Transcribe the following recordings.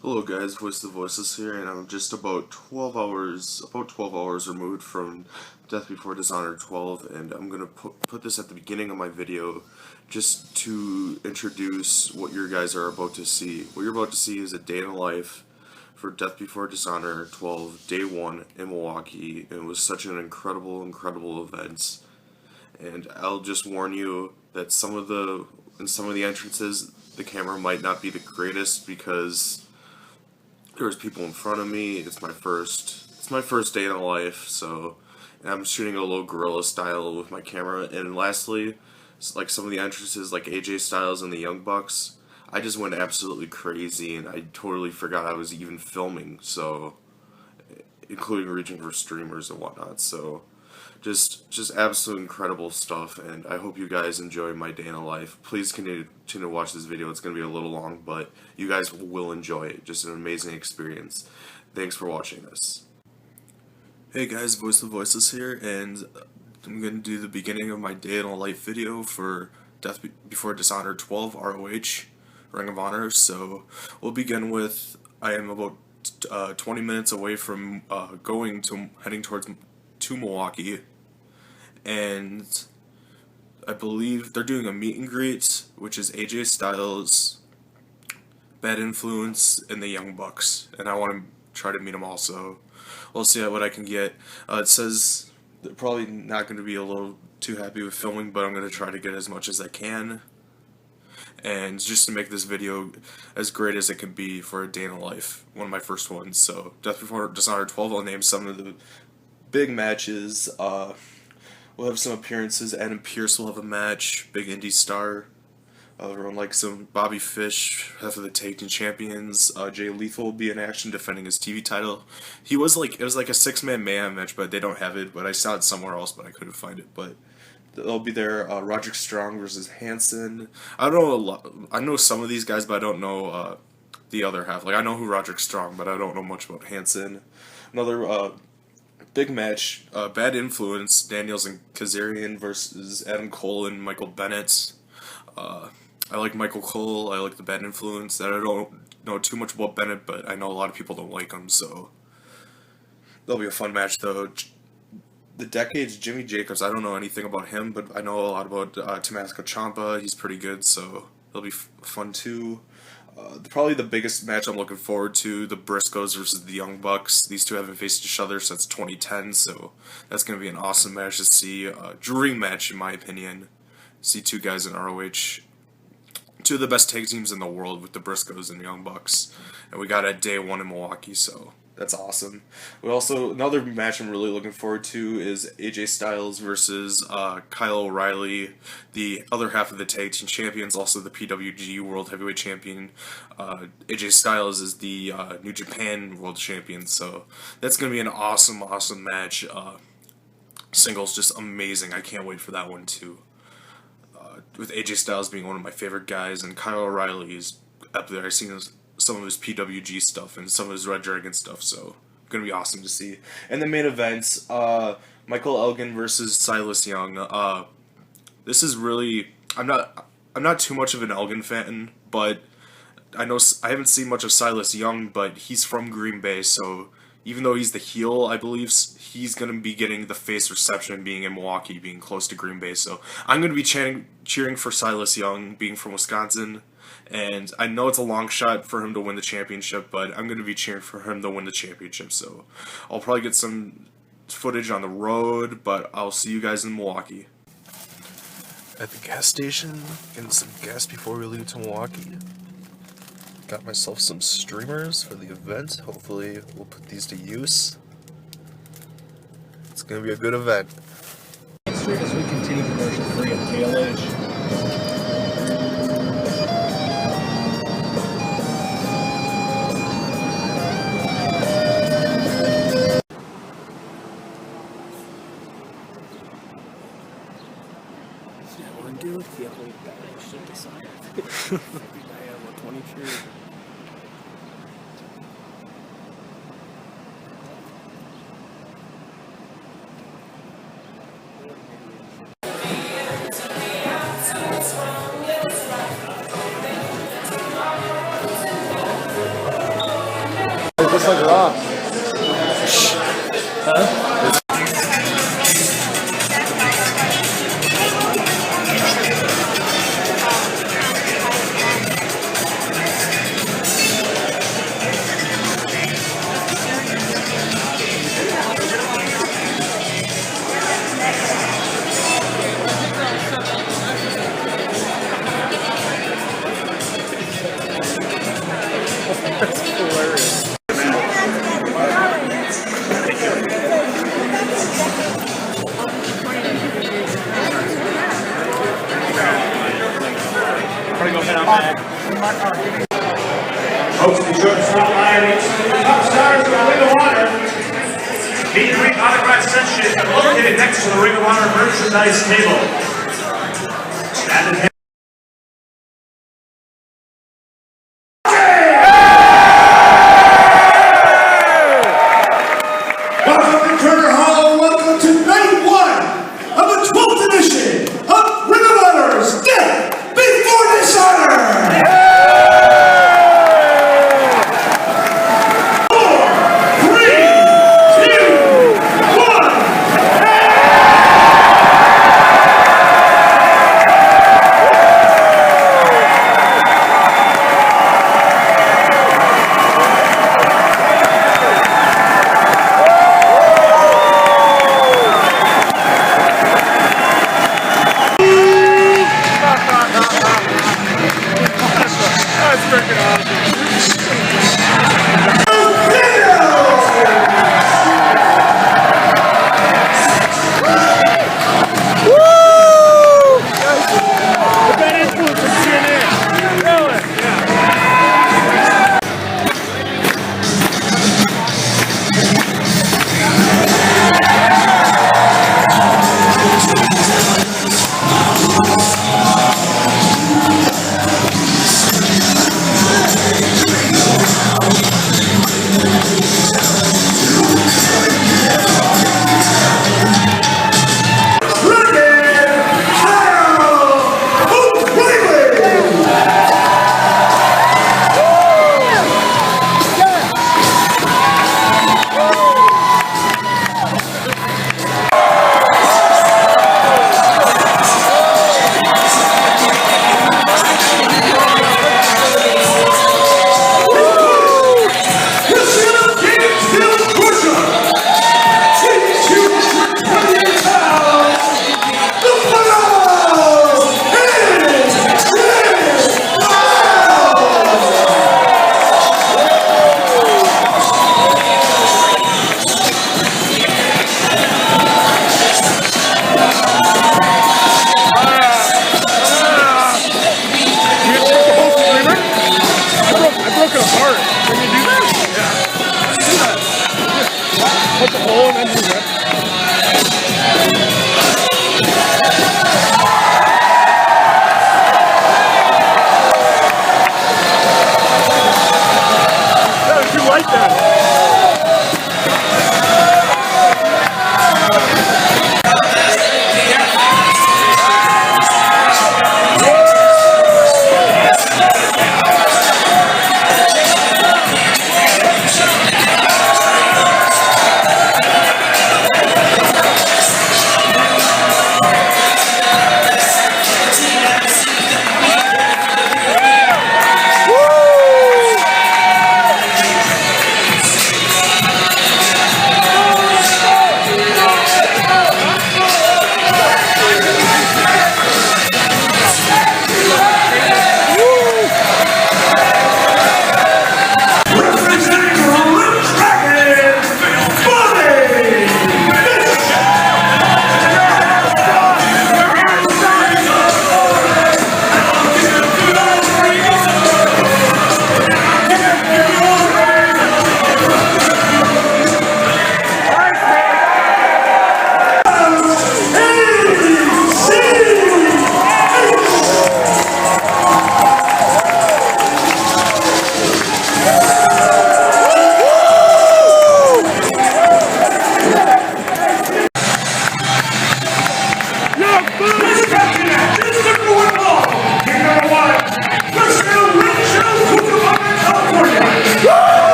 Hello guys, Voice of the Voiceless here, and I'm just about 12 hours removed from Death Before Dishonor 12, and I'm gonna put this at the beginning of my video just to introduce what you guys are about to see. What you're about to see is a day in the life for Death Before Dishonor 12, Day 1 in Milwaukee. It was such an incredible event, and I'll just warn you that in some of the entrances, the camera might not be the greatest because there's people in front of me. It's my first day in the life, so and I'm shooting a little guerrilla style with my camera. And lastly, like some of the entrances, like AJ Styles and the Young Bucks, I just went absolutely crazy, and I totally forgot I was even filming. So, including reaching for streamers and whatnot. So, just absolute incredible stuff, and I hope you guys enjoy my day in the life. Please continue to watch this video. It's going to be a little long, but you guys will enjoy it. Just an amazing experience. Thanks for watching this. Hey guys, Voice of the Voiceless here, and I'm going to do the beginning of my day in the life video for Death Before Dishonor 12 ROH Ring of Honor. So we'll begin with, I am about 20 minutes away from heading to Milwaukee, and I believe they're doing a meet and greet, which is AJ Styles, Bad Influence, and the Young Bucks, and I want to try to meet them also. We'll see what I can get. It says they're probably not going to be a little too happy with filming, but I'm going to try to get as much as I can, and just to make this video as great as it can be for a day in the life, one of my first ones. So Death Before Dishonor 12, I'll name some of the big matches. We'll have some appearances. Adam Pearce will have a match. Big indie star. Everyone like some Bobby Fish, half of the tag team champions. Jay Lethal will be in action defending his TV title. It was like a 6-man mayhem match, but they don't have it. But I saw it somewhere else, but I couldn't find it. But they'll be there. Roderick Strong versus Hanson. I don't know a lot. I know some of these guys, but I don't know the other half. Like I know who Roderick Strong, but I don't know much about Hanson. Another big match, Bad Influence, Daniels and Kazarian versus Adam Cole and Michael Bennett. I like Michael Cole, I like the Bad Influence. I don't know too much about Bennett, but I know a lot of people don't like him, so that'll be a fun match though. The Decades, Jimmy Jacobs, I don't know anything about him, but I know a lot about Tommaso Ciampa. He's pretty good, so it'll be fun too. Probably the biggest match I'm looking forward to, the Briscoes versus the Young Bucks. These two haven't faced each other since 2010, so that's going to be an awesome match to see. Dream match, in my opinion. See two guys in ROH. Two of the best tag teams in the world with the Briscoes and the Young Bucks. And we got it Day 1 in Milwaukee, so that's awesome. We also, another match I'm really looking forward to is AJ Styles versus Kyle O'Reilly, the other half of the tag team champions, also the PWG World Heavyweight Champion. AJ Styles is the New Japan World Champion, so that's going to be an awesome match. Singles just amazing. I can't wait for that one too. With AJ Styles being one of my favorite guys, and Kyle O'Reilly is up there. I've seen some of his PWG stuff and some of his Red Dragon stuff, so gonna be awesome to see. And the main event, Michael Elgin versus Silas Young. This is really, I'm not too much of an Elgin fan, but I haven't seen much of Silas Young, but he's from Green Bay, so even though he's the heel, I believe he's going to be getting the face reception being in Milwaukee, being close to Green Bay. So I'm going to be cheering for Silas Young, being from Wisconsin. And I know it's a long shot for him to win the championship, but I'm going to be cheering for him to win the championship. So I'll probably get some footage on the road, but I'll see you guys in Milwaukee. At the gas station, getting some gas before we leave to Milwaukee. Got myself some streamers for the event. Hopefully we'll put these to use. It's gonna be a good event. As we continue commercial free at KLH. Dude, yeah, we got that shit decided. I have a 23. looks like Raw. Huh? That's hilarious. Folks, be sure to stop by and meet some of the top stars of the Ring of Honor. Meet and greet autograph session is located next to the Ring of Honor merchandise table. Stand in Welcome to Turner Hall. Welcome to night one of the 12th edition of Ring of Honor's Death Before Dishonor.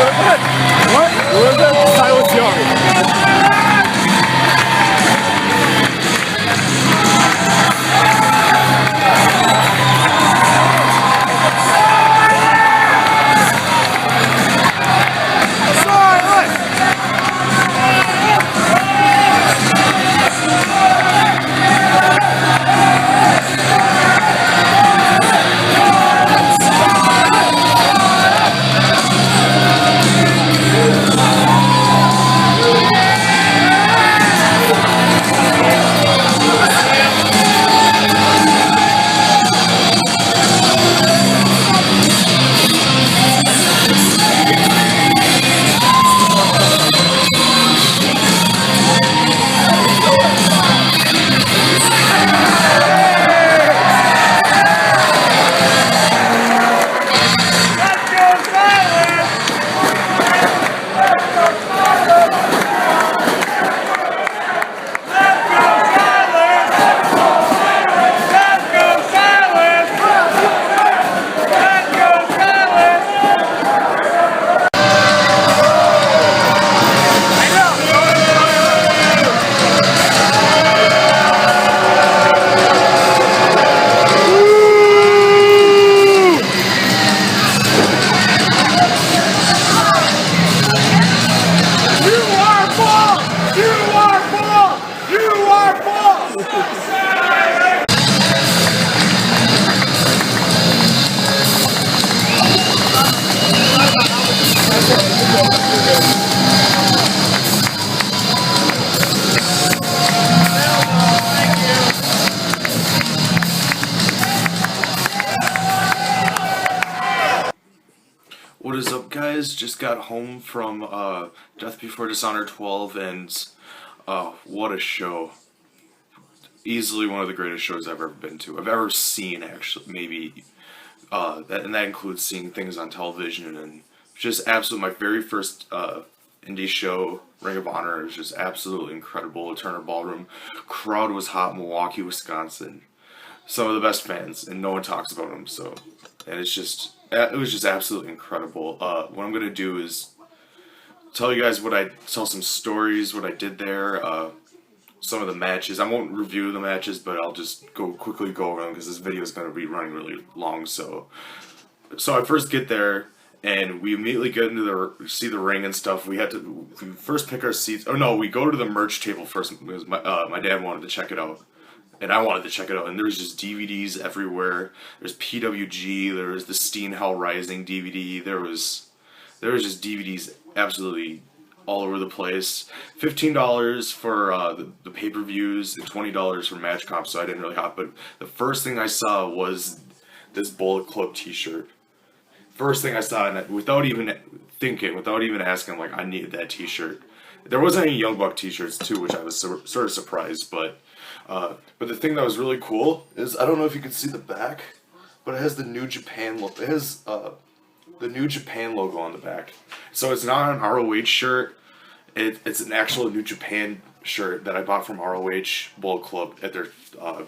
What? What was that? Silas Young. What is up, guys? Just got home from Death Before Dishonor 12, and what a show. Easily one of the greatest shows I've ever been to. I've ever seen, actually, maybe. That includes seeing things on television, and just absolutely my very first indie show, Ring of Honor. It was just absolutely incredible. Turner Ballroom. Crowd was hot, Milwaukee, Wisconsin. Some of the best fans, and no one talks about them, so. And it was just absolutely incredible. What I'm gonna do is tell you guys tell some stories, what I did there, some of the matches. I won't review the matches, but I'll just quickly go over them because this video is gonna be running really long. So I first get there, and we immediately get into see the ring and stuff. We first pick our seats. Oh no, we go to the merch table first because my dad wanted to check it out. And I wanted to check it out, and there was just DVDs everywhere. There's PWG, there was the Steen Hell Rising DVD, there was just DVDs absolutely all over the place. $15 for the pay-per-views, and $20 for match comps, so I didn't really hop. But the first thing I saw was this Bullet Club t-shirt. First thing I saw, and without even thinking, without even asking, like, I needed that t-shirt. There wasn't any Young Buck t-shirts, too, which I was sort of surprised, but the thing that was really cool is, I don't know if you can see the back, but it has the New Japan look. It has the New Japan logo on the back. So it's not an ROH shirt. It's an actual New Japan shirt that I bought from ROH Bullet Club at their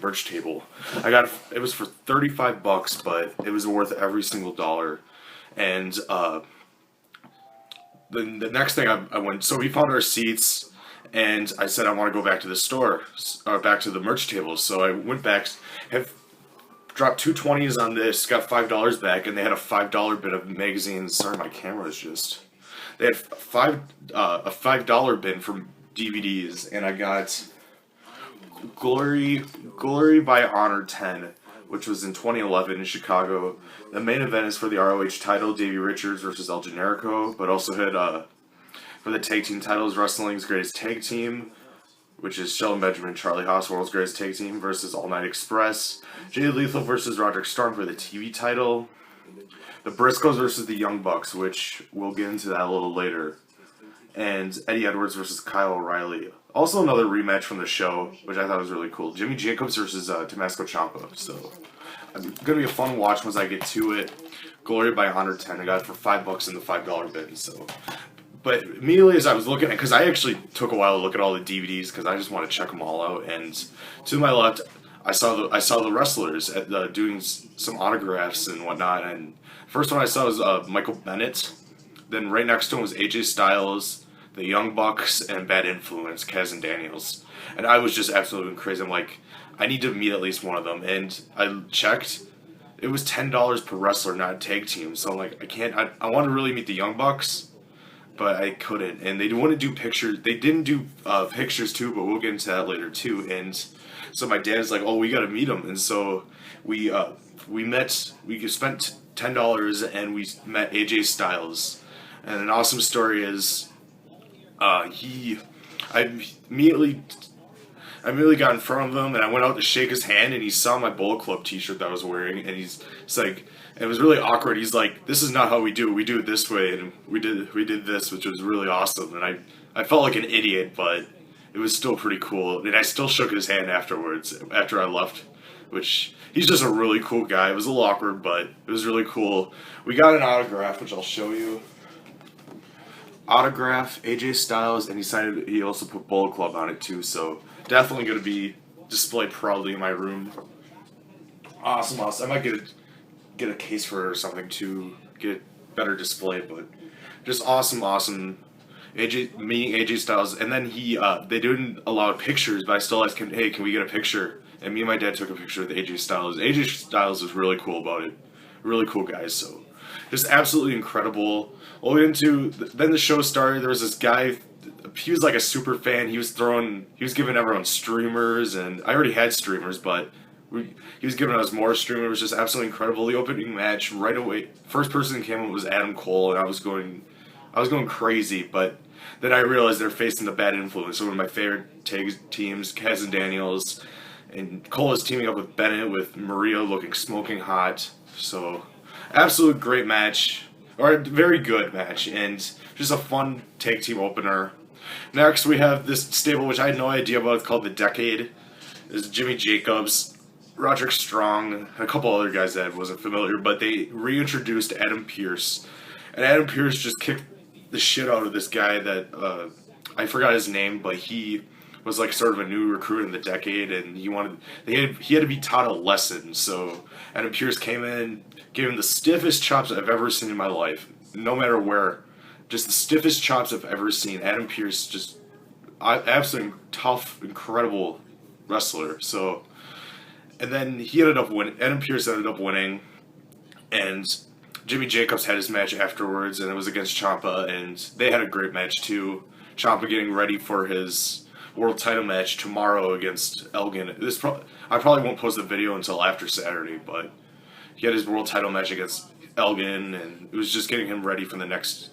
merch table. It was for $35, but it was worth every single dollar. And the next thing I went, so we found our seats. And I said, I want to go back to the store, or back to the merch table. So I went back, have dropped two 20s on this, got $5 back, and they had a $5 bin of magazines. Sorry, my camera is just. They had a $5 bin for DVDs, and I got Glory by Honor 10, which was in 2011 in Chicago. The main event is for the ROH title, Davey Richards versus El Generico, but also had for the tag team titles, Wrestling's Greatest Tag Team, which is Shelton Benjamin, Charlie Haas, World's Greatest Tag Team versus All Night Express. Jay Lethal versus Roderick Strong for the TV title. The Briscoes versus the Young Bucks, which we'll get into that a little later. And Eddie Edwards versus Kyle O'Reilly. Also another rematch from the show, which I thought was really cool. Jimmy Jacobs versus Tommaso Ciampa. So, it's going to be a fun watch once I get to it. Glory by Honor 10. I got it for $5 in the $5 bin, so. But immediately as I was looking at, because I actually took a while to look at all the DVDs because I just want to check them all out. And to my left, I saw the wrestlers doing some autographs and whatnot. And first one I saw was Michael Bennett, then right next to him was AJ Styles, the Young Bucks, and Bad Influence, Kaz and Daniels. And I was just absolutely crazy. I'm like, I need to meet at least one of them. And I checked. It was $10 per wrestler, not tag team. So I'm like, I can't. I want to really meet the Young Bucks, but I couldn't. And they wouldn't do pictures. They didn't do pictures too, but we'll get into that later too. And so my dad's like, oh, we got to meet him. And so we met. We spent $10 and we met AJ Styles. And an awesome story is, I immediately got in front of him and I went out to shake his hand and he saw my Bullet Club t-shirt that I was wearing and he's like, it was really awkward. He's like, this is not how we do it. We do it this way. And we did this, which was really awesome. And I felt like an idiot, but it was still pretty cool. And I still shook his hand afterwards, after I left, which he's just a really cool guy. It was a little awkward, but it was really cool. We got an autograph, which I'll show you. Autograph, AJ Styles, and he also put Bullet Club on it too, so definitely going to be displayed proudly in my room. Awesome. I might get a case for it or something to get it better displayed, but just awesome. Meeting AJ Styles, and then they didn't allow pictures, but I still asked him, hey, can we get a picture? And me and my dad took a picture with AJ Styles. AJ Styles was really cool about it. Really cool guys, so just absolutely incredible. Then the show started. There was this guy. He was like a super fan. He was giving everyone streamers, and I already had streamers, but he was giving us more streamers. It was just absolutely incredible. The opening match right away. First person that came up was Adam Cole, and I was going crazy. But then I realized they're facing the Bad Influence, one of my favorite tag teams, Kaz and Daniels, and Cole is teaming up with Bennett with Maria looking smoking hot. So absolute great match. Or a very good match, and just a fun tag team opener. Next, we have this stable, which I had no idea about. It's called The Decade. It's Jimmy Jacobs, Roderick Strong, and a couple other guys that I wasn't familiar, but they reintroduced Adam Pearce. And Adam Pearce just kicked the shit out of this guy that, I forgot his name, but he was like sort of a new recruit in The Decade, and he had to be taught a lesson. So Adam Pearce came in, gave him the stiffest chops I've ever seen in my life, no matter where. Just the stiffest chops I've ever seen. Adam Pearce, just absolutely tough, incredible wrestler. So, and then Adam Pearce ended up winning, and Jimmy Jacobs had his match afterwards, and it was against Ciampa, and they had a great match too. Ciampa getting ready for his world title match tomorrow against Elgin. I probably won't post the video until after Saturday, but he had his world title match against Elgin, and it was just getting him ready for the next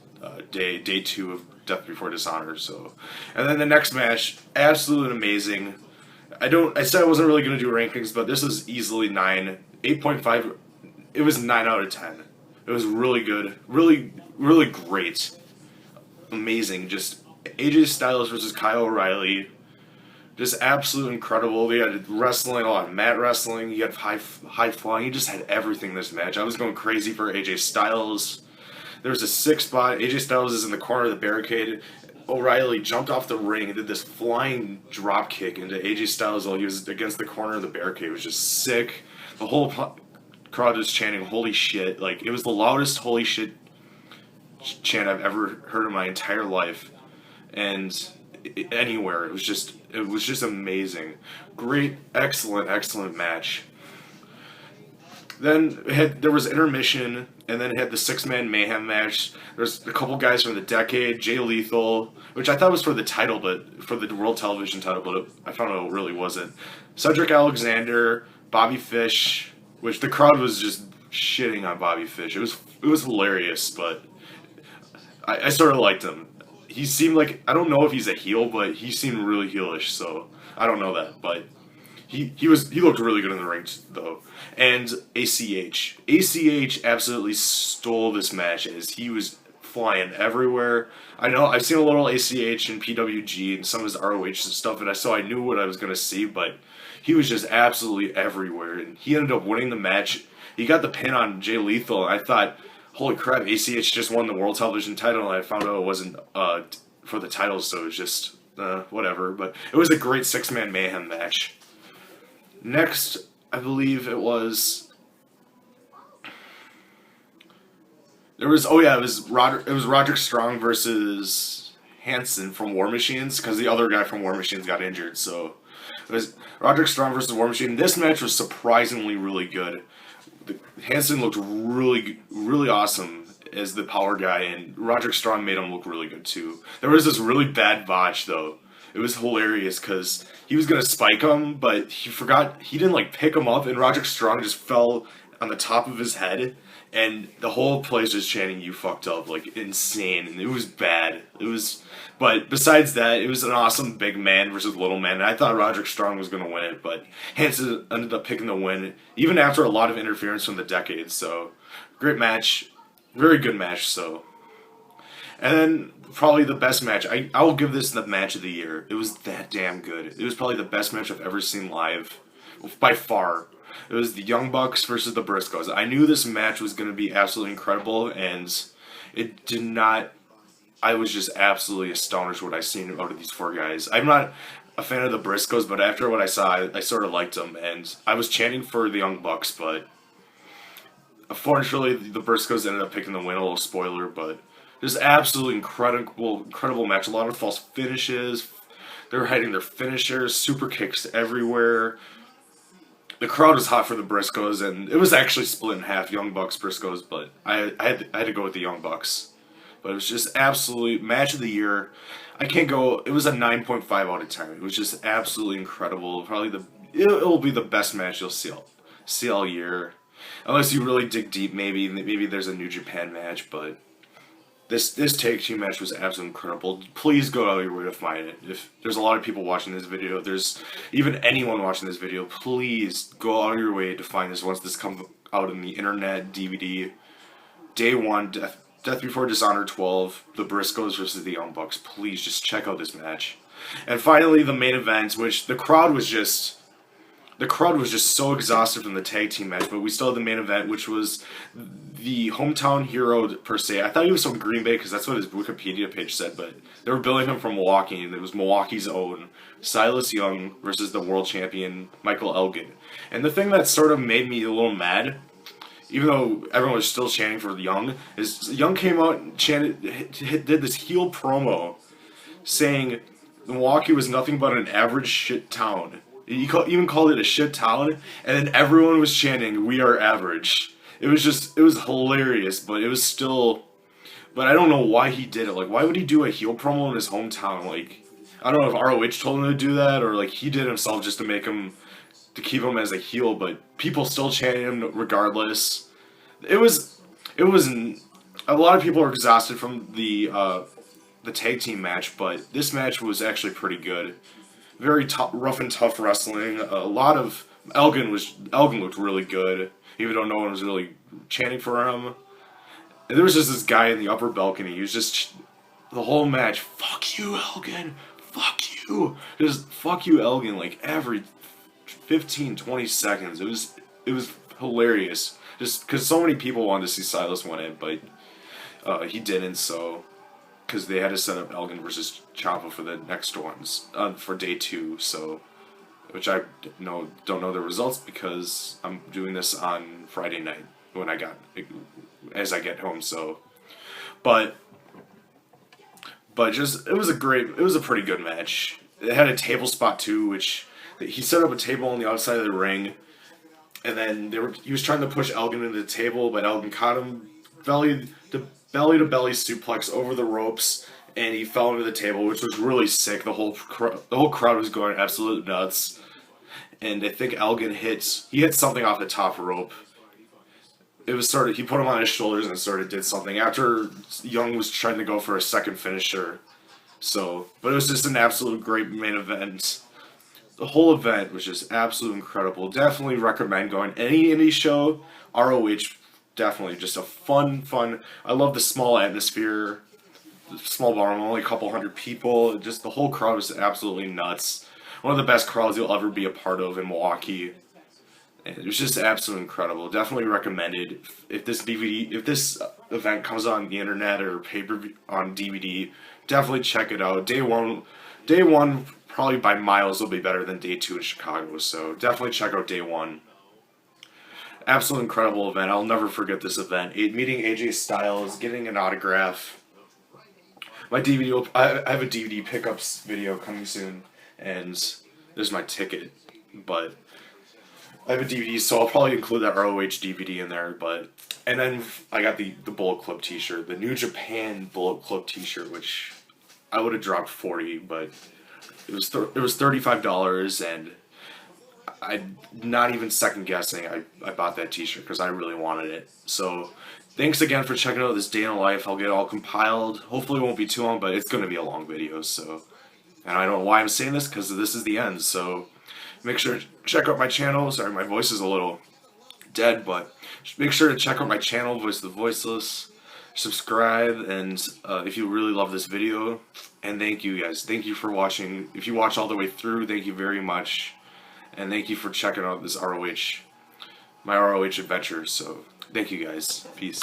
day 2 of Death Before Dishonor. So, and then the next match, absolutely amazing. I said I wasn't really going to do rankings, but this is easily 8.5. It was 9 out of 10. It was really good, really great, amazing. Just AJ Styles versus Kyle O'Reilly. Just absolutely incredible. They had wrestling, a lot of mat wrestling. You had high flying. You just had everything this match. I was going crazy for AJ Styles. There was a 6 spot. AJ Styles is in the corner of the barricade. O'Reilly jumped off the ring and did this flying drop kick into AJ Styles while he was against the corner of the barricade. It was just sick. The whole crowd was chanting, holy shit. Like, it was the loudest holy shit chant I've ever heard in my entire life. And anywhere. It was just amazing. Great, excellent match. Then there was intermission, and then it had the 6-man mayhem match. There's a couple guys from The Decade, Jay Lethal, which I thought was for the title, but for the World Television title, but I found out it really wasn't. Cedric Alexander, Bobby Fish, which the crowd was just shitting on Bobby Fish. It was hilarious, but I sort of liked him. He seemed like, I don't know if he's a heel, but he seemed really heelish, so I don't know that, but he looked really good in the ring though. And ACH absolutely stole this match as he was flying everywhere. I know I've seen a little ACH and PWG and some of his ROH and stuff, and so I knew what I was gonna see, but he was just absolutely everywhere, and he ended up winning the match. He got the pin on Jay Lethal, and I thought, holy crap, ACH just won the World Television title, and I found out it wasn't for the title, so it was just whatever. But it was a great 6-man mayhem match. Next, I believe it was There was Roderick Strong versus Hansen from War Machines, because the other guy from War Machines got injured. So it was Roderick Strong versus War Machine. This match was surprisingly really good. Hansen looked really awesome as the power guy, and Roderick Strong made him look really good too. There was this really bad botch though. It was hilarious because he was gonna spike him, but he forgot, he didn't like pick him up, and Roderick Strong just fell on the top of his head, and the whole place was chanting "You fucked up" like insane, and it was bad. But besides that, it was an awesome big man versus little man. And I thought Roderick Strong was gonna win it, but Hansen ended up picking the win, even after a lot of interference from the Decades. So great match, very good match. So. And then, probably the best match. I will give this the match of the year. It was that damn good. It was probably the best match I've ever seen live. By far. It was the Young Bucks versus the Briscoes. I knew this match was going to be absolutely incredible, and it did not... I was just absolutely astonished what I seen out of these four guys. I'm not a fan of the Briscoes, but after what I saw, I sort of liked them, and I was chanting for the Young Bucks, but... Unfortunately, the Briscoes ended up picking the win. A little spoiler, but... Just absolutely incredible match. A lot of false finishes. They were hitting their finishers, super kicks everywhere. The crowd was hot for the Briscoes, and it was actually split in half, Young Bucks, Briscoes, but I had to go with the Young Bucks. But it was just absolutely match of the year. I can't go. It was a 9.5 out of 10. It was just absolutely incredible. Probably it'll be the best match you'll see all year, unless you really dig deep. Maybe there's a New Japan match, but. This tag team match was absolutely incredible. Please go out of your way to find it. If there's a lot of people watching this video, if there's even anyone watching this video, please go out of your way to find this once this comes out in the internet, DVD. Day 1, Death Before Dishonor 12, the Briscoes versus the Young Bucks. Please just check out this match. And finally, the main event, which the crowd was just so exhausted from the tag team match, but we still had the main event, which was the hometown hero per se. I thought he was from Green Bay because that's what his Wikipedia page said, but they were billing him from Milwaukee, and it was Milwaukee's own Silas Young versus the world champion Michael Elgin. And the thing that sort of made me a little mad, even though everyone was still chanting for Young, is Young came out and did this heel promo saying Milwaukee was nothing but an average shit town. He even called it a shit town, and then everyone was chanting, "We are average." It was hilarious, but it was still... But I don't know why he did it. Like, why would he do a heel promo in his hometown? Like, I don't know if ROH told him to do that, or, like, he did it himself just to keep him as a heel, but people still chanted him regardless. It was... A lot of people are exhausted from the tag team match, but this match was actually pretty good. Very rough and tough wrestling. A lot of... Elgin looked really good, even though no one was really chanting for him. And there was just this guy in the upper balcony. He was just... The whole match, "Fuck you, Elgin! Fuck you!" Just, "Fuck you, Elgin," like, every 15, 20 seconds. It was hilarious. Just because so many people wanted to see Silas win it, but he didn't, so... Because they had to set up Elgin versus Ciampa for the next ones, for day 2, so... Which I don't know the results because I'm doing this on Friday night as I get home, so... But just, it was a pretty good match. It had a table spot too, which... He set up a table on the outside of the ring, and then he was trying to push Elgin into the table, but Elgin caught him belly-to-belly suplex over the ropes, and he fell into the table, which was really sick. The whole crowd was going absolute nuts. And I think Elgin hit something off the top rope. It was he put him on his shoulders and sort of did something after Young was trying to go for a second finisher. But it was just an absolute great main event. The whole event was just absolutely incredible. Definitely recommend going any indie show. ROH, definitely just a fun. I love the small atmosphere. Small bar, only a couple hundred people. Just the whole crowd was absolutely nuts. One of the best crowds you'll ever be a part of in Milwaukee. And it was just absolutely incredible. Definitely recommended. If this event comes on the internet or pay-per-view on DVD, definitely check it out. Day one probably by miles will be better than day 2 in Chicago. So definitely check out day 1. absolute incredible event. I'll never forget this event. Meeting AJ Styles, getting an autograph. My DVD, I have a DVD pickups video coming soon, and there's my ticket, but I have a DVD, so I'll probably include that ROH DVD in there, and then I got the Bullet Club t-shirt, the New Japan Bullet Club t-shirt, which I would have dropped 40, but it was $35, and I'm not even second guessing. I bought that t-shirt because I really wanted it. So thanks again for checking out this day in the life. I'll get it all compiled. Hopefully it won't be too long, but it's going to be a long video. So, and I don't know why I'm saying this, because this is the end. So make sure to check out my channel. Sorry, my voice is a little dead, but make sure to check out my channel, Voice of the Voiceless. Subscribe, and if you really love this video, and thank you guys. Thank you for watching. If you watch all the way through, thank you very much. And thank you for checking out this ROH, my ROH adventure. So, thank you guys. Peace.